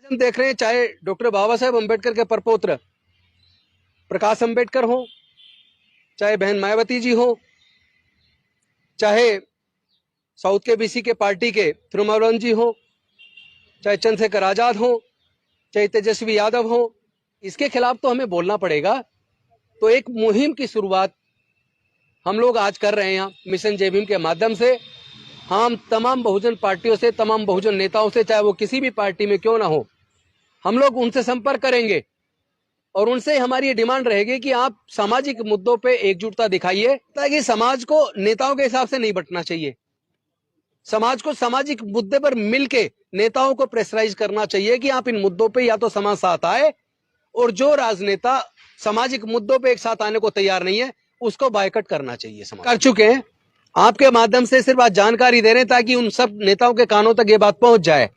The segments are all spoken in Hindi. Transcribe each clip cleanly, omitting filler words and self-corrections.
हम देख रहे हैं, चाहे डॉक्टर बाबा साहेब अम्बेडकर के परपौत्र प्रकाश अम्बेडकर हो, चाहे बहन मायावती जी हो, चाहे साउथ के बीसी के पार्टी के तिरुमावलम जी हो, चाहे चंद्रशेखर आजाद हो, चाहे तेजस्वी यादव हो, इसके खिलाफ तो हमें बोलना पड़ेगा। तो एक मुहिम की शुरुआत हम लोग आज कर रहे हैं मिशन जय भीम के माध्यम से। हम तमाम बहुजन पार्टियों से, तमाम बहुजन नेताओं से, चाहे वो किसी भी पार्टी में क्यों ना हो, हम लोग उनसे संपर्क करेंगे और उनसे हमारी ये डिमांड रहेगी कि आप सामाजिक मुद्दों पे एकजुटता दिखाइए, ताकि समाज को नेताओं के हिसाब से नहीं बंटना चाहिए। समाज को सामाजिक मुद्दे पर मिलके नेताओं को प्रेशराइज करना चाहिए कि आप इन मुद्दों पे या तो समाज साथ आए, और जो राजनेता सामाजिक मुद्दों पे एक साथ आने को तैयार नहीं है उसको बायकॉट करना चाहिए। समाज कर चुके हैं, आपके माध्यम से सिर्फ आज जानकारी दे रहे हैं ताकि उन सब नेताओं के कानों तक ये बात पहुंच जाए,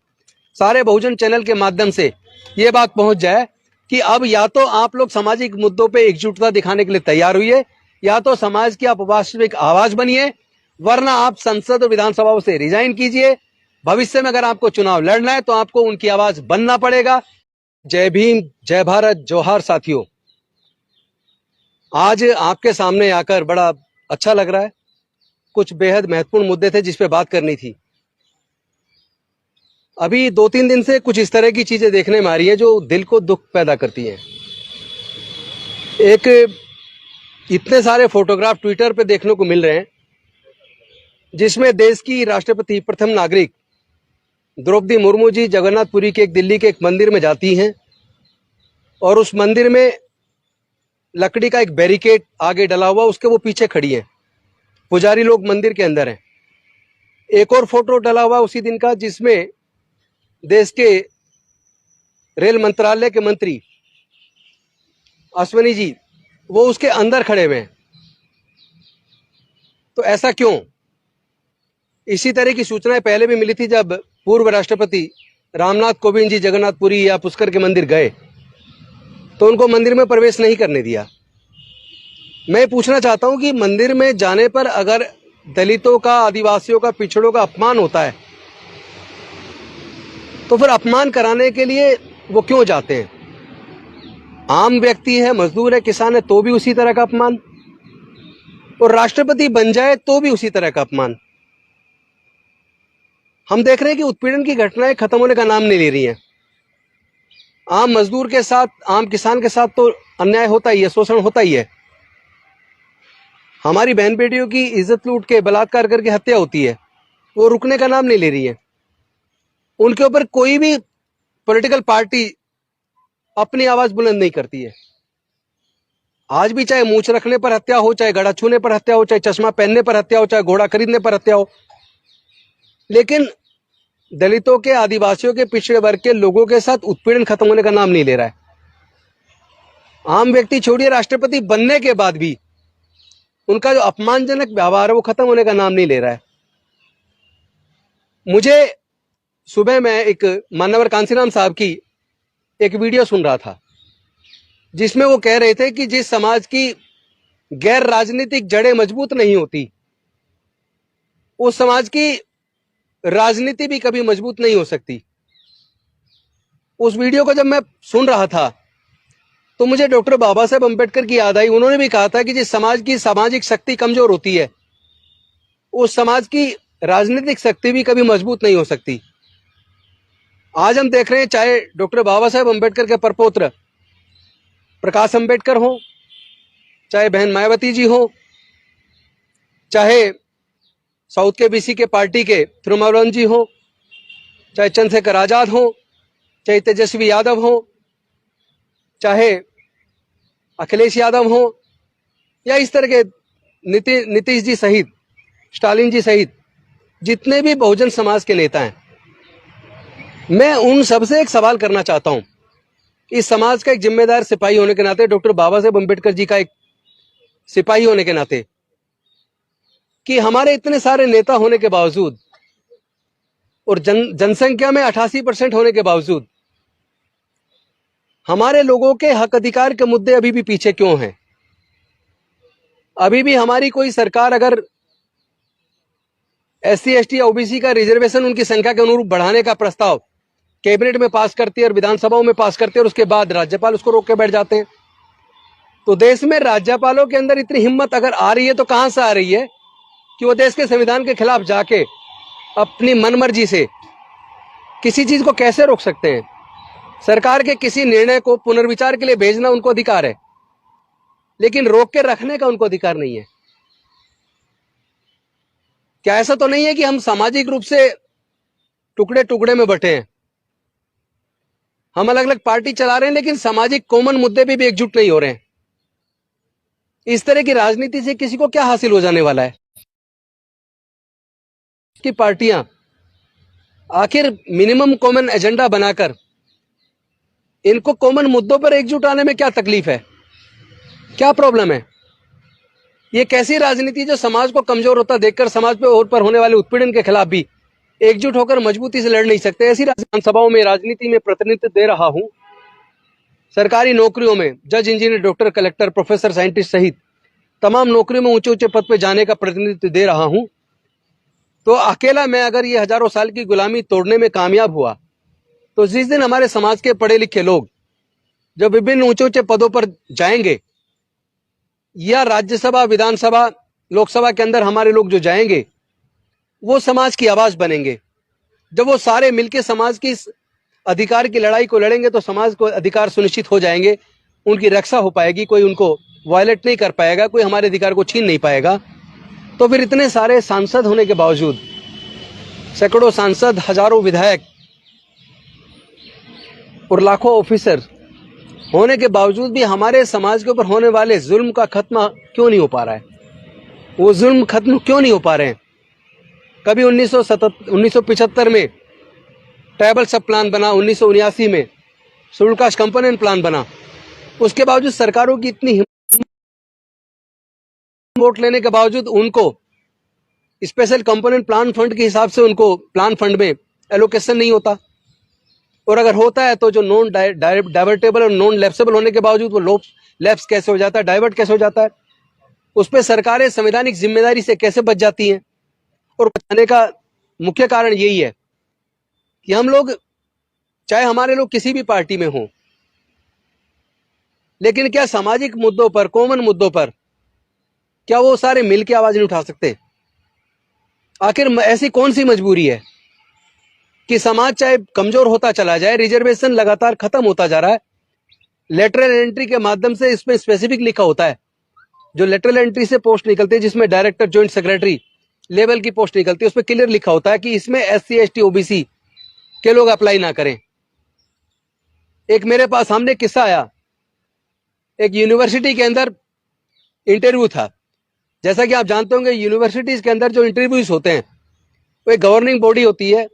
सारे बहुजन चैनल के माध्यम से ये बात पहुंच जाए कि अब या तो आप लोग सामाजिक मुद्दों पे एकजुटता दिखाने के लिए तैयार हुई, या तो समाज की आप वास्तविक आवाज बनिए, वरना आप संसद और विधानसभाओं से रिजाइन कीजिए। भविष्य में अगर आपको चुनाव लड़ना है तो आपको उनकी आवाज बनना पड़ेगा। जय भीम, जय भारत, जोहार साथियों। आज आपके सामने आकर बड़ा अच्छा लग रहा है। कुछ बेहद महत्वपूर्ण मुद्दे थे जिस पे बात करनी थी। अभी 2-3 दिन से कुछ इस तरह की चीजें देखने में आ रही है जो दिल को दुख पैदा करती हैं। एक इतने सारे फोटोग्राफ ट्विटर पे देखने को मिल रहे हैं जिसमें देश की राष्ट्रपति, प्रथम नागरिक द्रौपदी मुर्मू जी जगन्नाथपुरी के दिल्ली के एक मंदिर में जाती हैं और उस मंदिर में लकड़ी का एक बैरिकेड आगे डला हुआ, उसके वो पीछे खड़ी है। पुजारी लोग मंदिर के अंदर हैं। एक और फोटो डला हुआ उसी दिन का जिसमें देश के रेल मंत्रालय के मंत्री अश्वनी जी वो उसके अंदर खड़े हुए हैं। तो ऐसा क्यों? इसी तरह की सूचनाएं पहले भी मिली थी जब पूर्व राष्ट्रपति रामनाथ कोविंद जी जगन्नाथपुरी या पुष्कर के मंदिर गए तो उनको मंदिर में प्रवेश नहीं करने दिया। मैं पूछना चाहता हूं कि मंदिर में जाने पर अगर दलितों का, आदिवासियों का, पिछड़ों का अपमान होता है तो फिर अपमान कराने के लिए वो क्यों जाते हैं? आम व्यक्ति है, मजदूर है, किसान है, तो भी उसी तरह का अपमान, और राष्ट्रपति बन जाए तो भी उसी तरह का अपमान। हम देख रहे हैं कि उत्पीड़न की घटनाएं खत्म होने का नाम नहीं ले रही हैं। आम मजदूर के साथ, आम किसान के साथ तो अन्याय होता ही है, शोषण होता ही है। हमारी बहन बेटियों की इज्जत लूट के, बलात्कार करके हत्या होती है, वो रुकने का नाम नहीं ले रही है। उनके ऊपर कोई भी पॉलिटिकल पार्टी अपनी आवाज बुलंद नहीं करती है। आज भी चाहे मूंछ रखने पर हत्या हो, चाहे गड़ा छूने पर हत्या हो, चाहे चश्मा पहनने पर हत्या हो, चाहे घोड़ा खरीदने पर हत्या हो, लेकिन दलितों के, आदिवासियों के, पिछड़े वर्ग के लोगों के साथ उत्पीड़न खत्म होने का नाम नहीं ले रहा है। आम व्यक्ति छोड़िए, राष्ट्रपति बनने के बाद भी उनका जो अपमानजनक व्यवहार है वो खत्म होने का नाम नहीं ले रहा है। मुझे सुबह मैं एक मान्यवर कांसीराम साहब की एक वीडियो सुन रहा था जिसमें वो कह रहे थे कि जिस समाज की गैर राजनीतिक जड़ें मजबूत नहीं होती उस समाज की राजनीति भी कभी मजबूत नहीं हो सकती। उस वीडियो को जब मैं सुन रहा था तो मुझे डॉक्टर बाबा साहेब अम्बेडकर की याद आई। उन्होंने भी कहा था कि जिस समाज की सामाजिक शक्ति कमजोर होती है उस समाज की राजनीतिक शक्ति भी कभी मजबूत नहीं हो सकती। आज हम देख रहे हैं, चाहे डॉक्टर बाबा साहेब अम्बेडकर के परपौत्र प्रकाश अम्बेडकर हो, चाहे बहन मायावती जी हो, चाहे साउथ के बीसी के पार्टी के तिरुमावलम जी हो, चाहे चंद्रशेखर आजाद हो, चाहे तेजस्वी यादव हो, चाहे अखिलेश यादव हो, या इस तरह के नीतीश जी सहित, स्टालिन जी सहित जितने भी बहुजन समाज के नेता हैं, मैं उन सबसे एक सवाल करना चाहता हूं। इस समाज का एक जिम्मेदार सिपाही होने के नाते, डॉक्टर बाबा साहेब अम्बेडकर जी का एक सिपाही होने के नाते, कि हमारे इतने सारे नेता होने के बावजूद और जनसंख्या में 88% होने के बावजूद हमारे लोगों के हक अधिकार के मुद्दे अभी भी पीछे क्यों हैं? अभी भी हमारी कोई सरकार अगर SC ST या OBC का रिजर्वेशन उनकी संख्या के अनुरूप बढ़ाने का प्रस्ताव कैबिनेट में पास करती है और विधानसभाओं में पास करती है और उसके बाद राज्यपाल उसको रोक के बैठ जाते हैं। तो देश में राज्यपालों के अंदर इतनी हिम्मत अगर आ रही है तो कहां से आ रही है कि वो देश के संविधान के खिलाफ जाके अपनी मनमर्जी से किसी चीज को कैसे रोक सकते हैं। सरकार के किसी निर्णय को पुनर्विचार के लिए भेजना उनको अधिकार है, लेकिन रोक के रखने का उनको अधिकार नहीं है। क्या ऐसा तो नहीं है कि हम सामाजिक रूप से टुकड़े टुकड़े में बटे हैं, हम अलग अलग पार्टी चला रहे हैं लेकिन सामाजिक कॉमन मुद्दे पे भी एकजुट नहीं हो रहे हैं। इस तरह की राजनीति से किसी को क्या हासिल हो जाने वाला है कि पार्टियां आखिर मिनिमम कॉमन एजेंडा बनाकर इनको कॉमन मुद्दों पर एकजुट आने में क्या तकलीफ है, क्या प्रॉब्लम है? ये कैसी राजनीति जो समाज को कमजोर होता देखकर समाज पे और पर होने वाले उत्पीड़न के खिलाफ भी एकजुट होकर मजबूती से लड़ नहीं सकते। ऐसी विधानसभाओं में राजनीति में प्रतिनिधित्व दे रहा हूं। सरकारी नौकरियों में जज, engineer, doctor, collector, professor, scientist सहित तमाम नौकरियों में ऊंचे ऊंचे पद पे जाने का प्रतिनिधित्व दे रहा हूं। तो अकेला मैं अगर ये हजारों साल की गुलामी तोड़ने में कामयाब हुआ तो जिस दिन हमारे समाज के पढ़े लिखे लोग जब विभिन्न ऊंचे ऊंचे पदों पर जाएंगे या राज्यसभा, विधानसभा, लोकसभा के अंदर हमारे लोग जो जाएंगे वो समाज की आवाज बनेंगे। जब वो सारे मिलकर समाज की इस अधिकार की लड़ाई को लड़ेंगे तो समाज को अधिकार सुनिश्चित हो जाएंगे, उनकी रक्षा हो पाएगी, कोई उनको वायलेट नहीं कर पाएगा, कोई हमारे अधिकार को छीन नहीं पाएगा। तो फिर इतने सारे सांसद होने के बावजूद, सैकड़ों सांसद, हजारों विधायक और लाखों ऑफिसर होने के बावजूद भी हमारे समाज के ऊपर होने वाले जुल्म का खत्म क्यों नहीं हो पा रहा है? वो जुल्म खत्म क्यों नहीं हो पा रहे हैं? कभी 1975 में ट्राइबल सब प्लान बना, 1979 में शेड्यूल कास्ट कंपोनेंट प्लान बना, उसके बावजूद सरकारों की इतनी वोट लेने के बावजूद उनको स्पेशल कंपोनेंट प्लान फंड के हिसाब से उनको प्लान फंड में एलोकेशन नहीं होता, और अगर होता है तो जो नॉन डाइवर्टेबल और नॉन लैप्सेबल होने के बावजूद वो लैप्स कैसे हो जाता है, डाइवर्ट कैसे हो जाता है, उस पर सरकारें संवैधानिक जिम्मेदारी से कैसे बच जाती हैं। और बचाने का मुख्य कारण यही है कि हम लोग, चाहे हमारे लोग किसी भी पार्टी में हों, लेकिन क्या सामाजिक मुद्दों पर, कॉमन मुद्दों पर क्या वो सारे मिल के आवाज नहीं उठा सकते? आखिर ऐसी कौन सी मजबूरी है कि समाज चाहे कमजोर होता चला जाए, रिजर्वेशन लगातार खत्म होता जा रहा है, लेटरल एंट्री के माध्यम से इसमें स्पेसिफिक लिखा होता है, जो लेटरल एंट्री से पोस्ट निकलती है जिसमें डायरेक्टर, जॉइंट सेक्रेटरी लेवल की पोस्ट निकलती है, उसमें क्लियर लिखा होता है कि इसमें SC ST OBC के लोग अप्लाई ना करें। एक मेरे पास सामने किस्सा आया, एक यूनिवर्सिटी के अंदर इंटरव्यू था। जैसा कि आप जानते होंगे यूनिवर्सिटीज के अंदर जो इंटरव्यूज होते हैं वो एक गवर्निंग बॉडी होती है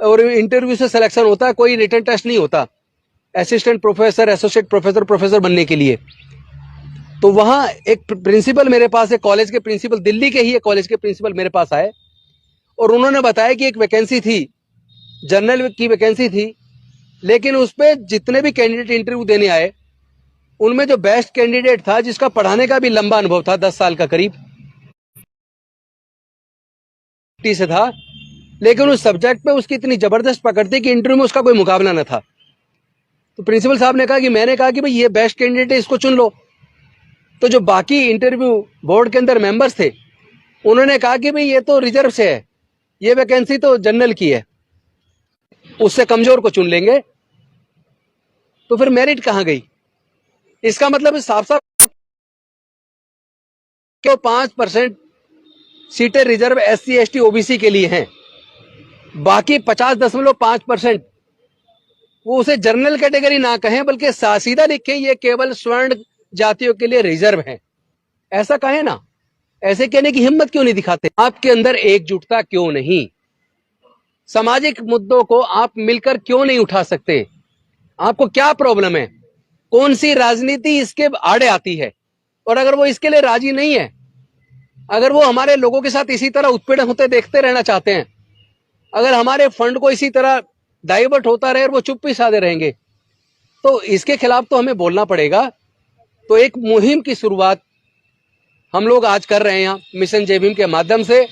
और इंटरव्यू से सिलेक्शन होता है, कोई रिटन टेस्ट नहीं होता assistant professor, associate professor, professor बनने के लिए। तो वहां एक प्रिंसिपल मेरे पास है, कॉलेज के प्रिंसिपल, दिल्ली के ही एक कॉलेज के प्रिंसिपल मेरे पास आए और उन्होंने बताया कि एक वैकेंसी थी, जनरल की वैकेंसी थी, लेकिन उस पर जितने भी कैंडिडेट इंटरव्यू देने आए उनमें जो बेस्ट कैंडिडेट था, जिसका पढ़ाने का भी लंबा अनुभव था, 10 साल का करीब से था, लेकिन उस सब्जेक्ट पे उसकी इतनी जबरदस्त पकड़ थी कि इंटरव्यू में उसका कोई मुकाबला न था। तो प्रिंसिपल साहब ने कहा कि मैंने कहा कि भाई ये बेस्ट कैंडिडेट है, इसको चुन लो। तो जो बाकी इंटरव्यू बोर्ड के अंदर मेंबर्स थे उन्होंने कहा कि भाई ये तो रिजर्व से है, ये वैकेंसी तो जनरल की है, उससे कमजोर को चुन लेंगे। तो फिर मेरिट कहां गई? इसका मतलब साफ साफ 5% सीटें रिजर्व SC ST OBC के लिए हैं, बाकी 50.5% वो उसे जनरल कैटेगरी ना कहें बल्कि सीधा लिखें ये केवल स्वर्ण जातियों के लिए रिजर्व है। ऐसा कहें ना, ऐसे कहने की हिम्मत क्यों नहीं दिखाते? आपके अंदर एकजुटता क्यों नहीं? सामाजिक मुद्दों को आप मिलकर क्यों नहीं उठा सकते? आपको क्या प्रॉब्लम है? कौन सी राजनीति इसके आड़े आती है? और अगर वो इसके लिए राजी नहीं है, अगर वो हमारे लोगों के साथ इसी तरह उत्पीड़न होते देखते रहना चाहते हैं, अगर हमारे फंड को इसी तरह डाइवर्ट होता रहे और वो चुप्पी साधे रहेंगे, तो इसके खिलाफ तो हमें बोलना पड़ेगा। तो एक मुहिम की शुरुआत हम लोग आज कर रहे हैं यहाँ मिशन जय भीम के माध्यम से,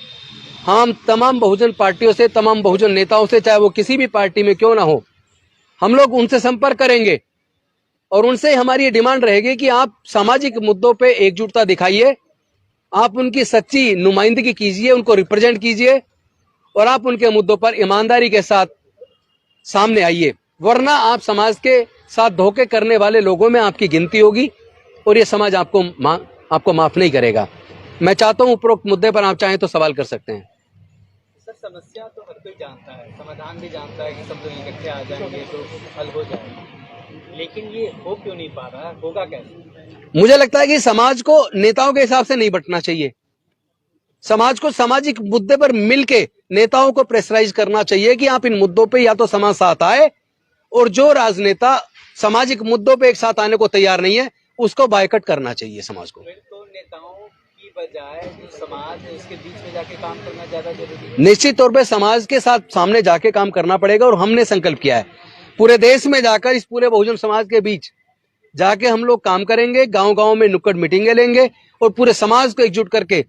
हम तमाम बहुजन पार्टियों से, तमाम बहुजन नेताओं से, चाहे वो किसी भी पार्टी में क्यों ना हो, हम लोग उनसे संपर्क करेंगे और उनसे हमारी ये डिमांड रहेगी कि आप सामाजिक मुद्दों पे एकजुटता दिखाइए, आप उनकी सच्ची नुमाइंदगी कीजिए, उनको रिप्रेजेंट कीजिए और आप उनके मुद्दों पर ईमानदारी के साथ सामने आइए, वरना आप समाज के साथ धोखे करने वाले लोगों में आपकी गिनती होगी और ये समाज आपको माफ नहीं करेगा। मैं चाहता हूं उपरोक्त मुद्दे पर आप चाहें तो सवाल कर सकते हैं। सर, समस्या तो हर कोई जानता है, समाधान भी जानता है कि सब लोग इकट्ठे आ जाएंगे तो हल हो जाएगा, लेकिन ये हो क्यों नहीं पा रहा है? होगा कैसे? मुझे लगता है कि समाज को नेताओं के हिसाब से नहीं बंटना चाहिए। समाज को सामाजिक मुद्दे पर मिलके नेताओं को प्रेशराइज करना चाहिए कि आप इन मुद्दों पे या तो समाज साथ आए, और जो राजनेता सामाजिक मुद्दों पे एक साथ आने को तैयार नहीं है उसको बायकॉट करना चाहिए समाज को। फिर तो नेताओं की बजाय जो समाज है उसके बीच में जाके काम करना ज्यादा जरूरी है। निश्चित तौर पे समाज के साथ सामने जाके काम करना पड़ेगा और हमने संकल्प किया है पूरे देश में जाकर इस पूरे बहुजन समाज के बीच जाके हम लोग काम करेंगे, गांव-गांव में नुक्कड़ मीटिंगें लेंगे और पूरे समाज को एकजुट करके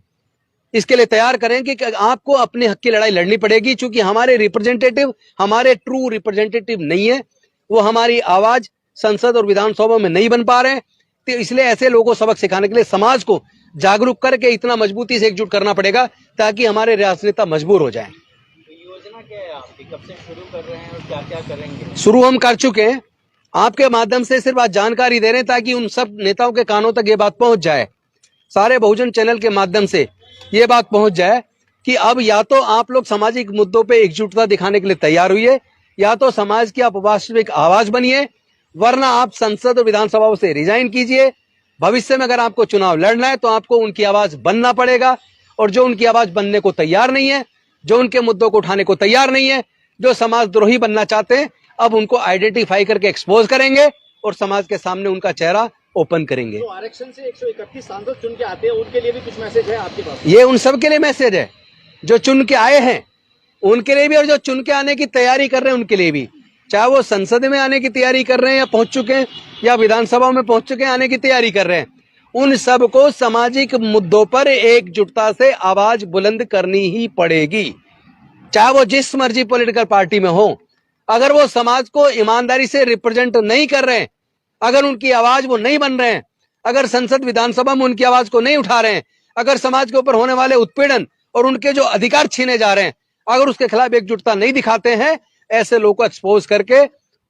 इसके लिए तैयार करेंगे कि आपको अपने हक की लड़ाई लड़नी पड़ेगी, क्योंकि हमारे रिप्रेजेंटेटिव हमारे ट्रू रिप्रेजेंटेटिव नहीं है, वो हमारी आवाज संसद और विधानसभा में नहीं बन पा रहे हैं। तो इसलिए ऐसे लोगों को सबक सिखाने के लिए समाज को जागरूक करके इतना मजबूती से एकजुट करना पड़ेगा ताकि हमारे राजनेता मजबूर हो जाएं। योजना क्या है आपकी, कब से शुरू कर रहे हैं और क्या क्या करेंगे? शुरू हम कर चुके हैं, आपके माध्यम से सिर्फ आज जानकारी दे रहे हैं ताकि उन सब नेताओं के कानों तक ये बात पहुंच जाए, सारे बहुजन चैनल के माध्यम से ये बात पहुंच जाए कि अब या तो आप लोग सामाजिक मुद्दों पे एकजुटता दिखाने के लिए तैयार हुई, या तो समाज की आप वास्तविक आवाज बनिए, वरना आप संसद और विधानसभाओं से रिजाइन कीजिए। भविष्य में अगर आपको चुनाव लड़ना है तो आपको उनकी आवाज बनना पड़ेगा, और जो उनकी आवाज बनने को तैयार नहीं है, जो उनके मुद्दों को उठाने को तैयार नहीं है, जो समाजद्रोही बनना चाहते हैं, अब उनको आइडेंटिफाई करके एक्सपोज करेंगे और समाज के सामने उनका चेहरा ओपन करेंगे। तो आरक्षण से 131 सांसद चुन के आते हैं, उनके लिए भी कुछ मैसेज है आपके पास? ये उन सब के लिए मैसेज है जो चुन के आए हैं उनके लिए भी, और जो चुन के आने की तैयारी कर रहे हैं उनके लिए भी, चाहे वो संसद में आने की तैयारी कर रहे हैं या पहुंच चुके हैं, या विधानसभा में पहुंच चुके हैं आने की तैयारी कर रहे हैं, उन सब को सामाजिक मुद्दों पर एकजुटता से आवाज बुलंद करनी ही पड़ेगी, चाहे वो जिस मर्जी पॉलिटिकल पार्टी में हो। अगर वो समाज को ईमानदारी से रिप्रेजेंट नहीं कर रहे हैं, अगर उनकी आवाज वो नहीं बन रहे हैं, अगर संसद विधानसभा में उनकी आवाज को नहीं उठा रहे हैं, अगर समाज के ऊपर होने वाले उत्पीड़न और उनके जो अधिकार छीने जा रहे हैं, अगर उसके खिलाफ एकजुटता नहीं दिखाते हैं, ऐसे लोगों को एक्सपोज करके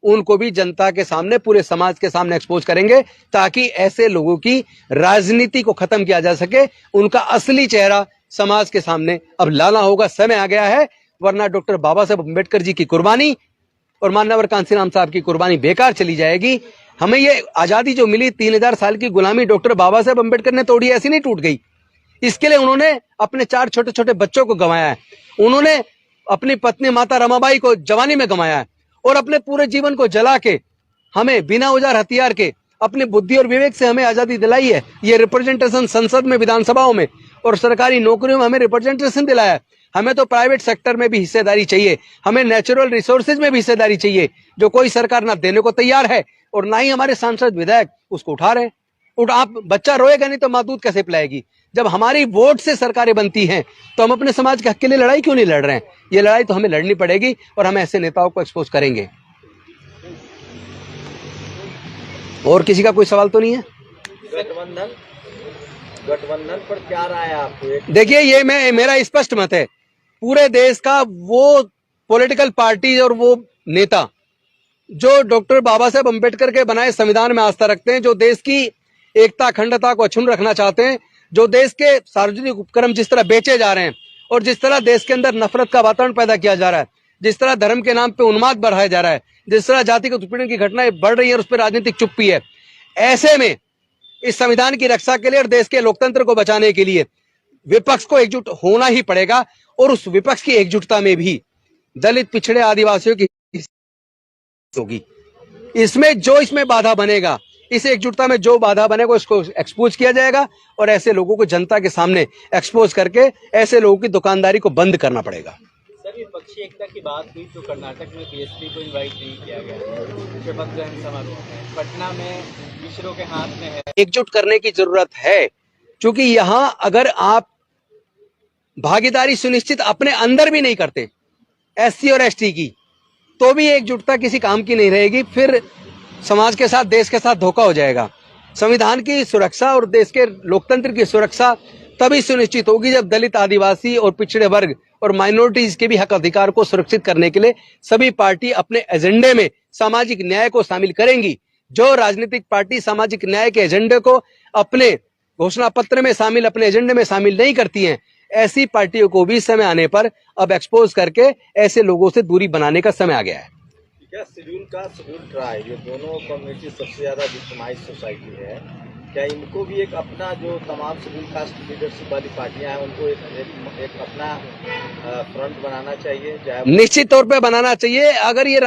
उनको भी जनता के सामने, पूरे समाज के सामने एक्सपोज करेंगे, ताकि ऐसे लोगों की राजनीति को खत्म किया जा सके, उनका असली चेहरा समाज के सामने अब लाना होगा, समय आ गया है, वरना डॉक्टर बाबा साहब अम्बेडकर जी की कुर्बानी और मानवर कांसीराम साहब की कुर्बानी बेकार चली जाएगी। हमें ये आजादी जो मिली, 3000 साल की गुलामी डॉक्टर बाबा साहब अम्बेडकर ने तोड़ी, ऐसी नहीं टूट गई। इसके लिए उन्होंने अपने 4 छोटे छोटे बच्चों को गंवाया है, उन्होंने अपनी पत्नी माता रमाबाई को जवानी में गंवाया है, और अपने पूरे जीवन को जला के हमें बिना औजार हथियार के अपनी बुद्धि और विवेक से हमें आजादी दिलाई है। ये रिप्रेजेंटेशन संसद में, विधानसभाओं में और सरकारी नौकरियों में हमें रिप्रेजेंटेशन दिलाया है। हमें तो प्राइवेट सेक्टर में भी हिस्सेदारी चाहिए, हमें नेचुरल रिसोर्सेज में भी हिस्सेदारी चाहिए, जो कोई सरकार ना देने को तैयार है और ना ही हमारे सांसद विधायक उसको उठा रहे हैं। आप बच्चा रोएगा नहीं तो माँ दूध कैसे पिलाएगी? जब हमारी वोट से सरकारें बनती हैं तो हम अपने समाज के हक के लिए लड़ाई क्यों नहीं लड़ रहे हैं? ये लड़ाई तो हमें लड़नी पड़ेगी और हम ऐसे नेताओं को एक्सपोज करेंगे। और किसी का कोई सवाल तो नहीं है? गठबंधन पर क्या राय है आपको? देखिए, ये मेरा स्पष्ट मत है, पूरे देश का वो पॉलिटिकल पार्टी और वो नेता जो डॉक्टर बाबा साहेब अम्बेडकर के बनाए संविधान में आस्था रखते हैं, जो देश की एकता अखंडता को अक्षुण्ण रखना चाहते हैं, जो देश के सार्वजनिक उपक्रम जिस तरह बेचे जा रहे हैं और जिस तरह देश के अंदर नफरत का वातावरण पैदा किया जा रहा है, जिस तरह धर्म के नाम पे उन्माद बढ़ाया जा रहा है, जिस तरह जातिगत उत्पीड़न की घटनाएं बढ़ रही है और उस पर राजनीतिक चुप्पी है, ऐसे में इस संविधान की रक्षा के लिए और देश के लोकतंत्र को बचाने के लिए विपक्ष को एकजुट होना ही पड़ेगा। और उस विपक्ष की एकजुटता में भी दलित, पिछड़े, आदिवासियों की होगी। इसमें बाधा बनेगा, इस एकजुटता में जो बाधा बनेगा उसको एक्सपोज किया जाएगा और ऐसे लोगों को जनता के सामने एक्सपोज करके ऐसे लोगों की दुकानदारी को बंद करना पड़ेगा। सर, विपक्षी एकता की बात हुई तो कर्नाटक में बीएसपी को इनवाइट नहीं किया गया शपथ ग्रहण समारोह में, पटना में मिश्रों के हाथ में है। एकजुट करने की जरूरत है, क्योंकि यहाँ अगर आप भागीदारी सुनिश्चित अपने अंदर भी नहीं करते एससी और एसटी की, तो भी एकजुटता किसी काम की नहीं रहेगी। फिर समाज के साथ, देश के साथ धोखा हो जाएगा। संविधान की सुरक्षा और देश के लोकतंत्र की सुरक्षा तभी सुनिश्चित होगी जब दलित, आदिवासी और पिछड़े वर्ग और माइनॉरिटीज के भी हक अधिकार को सुरक्षित करने के लिए सभी पार्टी अपने एजेंडे में सामाजिक न्याय को शामिल करेंगी। जो राजनीतिक पार्टी सामाजिक न्याय के एजेंडे को अपने घोषणा पत्र में शामिल, अपने एजेंडे में शामिल नहीं करती हैं, ऐसी पार्टियों को भी समय आने पर अब एक्सपोज करके ऐसे लोगों से दूरी बनाने का समय आ गया है। क्या शेड्यूल कास्ट, शेड्यूल ट्राइब, ये दोनों कम्युनिटी सबसे ज्यादा विक्टिमाइज सोसाइटी है, क्या इनको भी एक अपना, जो तमाम शेड्यूल कास्ट लीडरशिप वाली पार्टियां हैं, उनको एक अपना फ्रंट बनाना चाहिए? निश्चित तौर पे बनाना चाहिए। अगर ये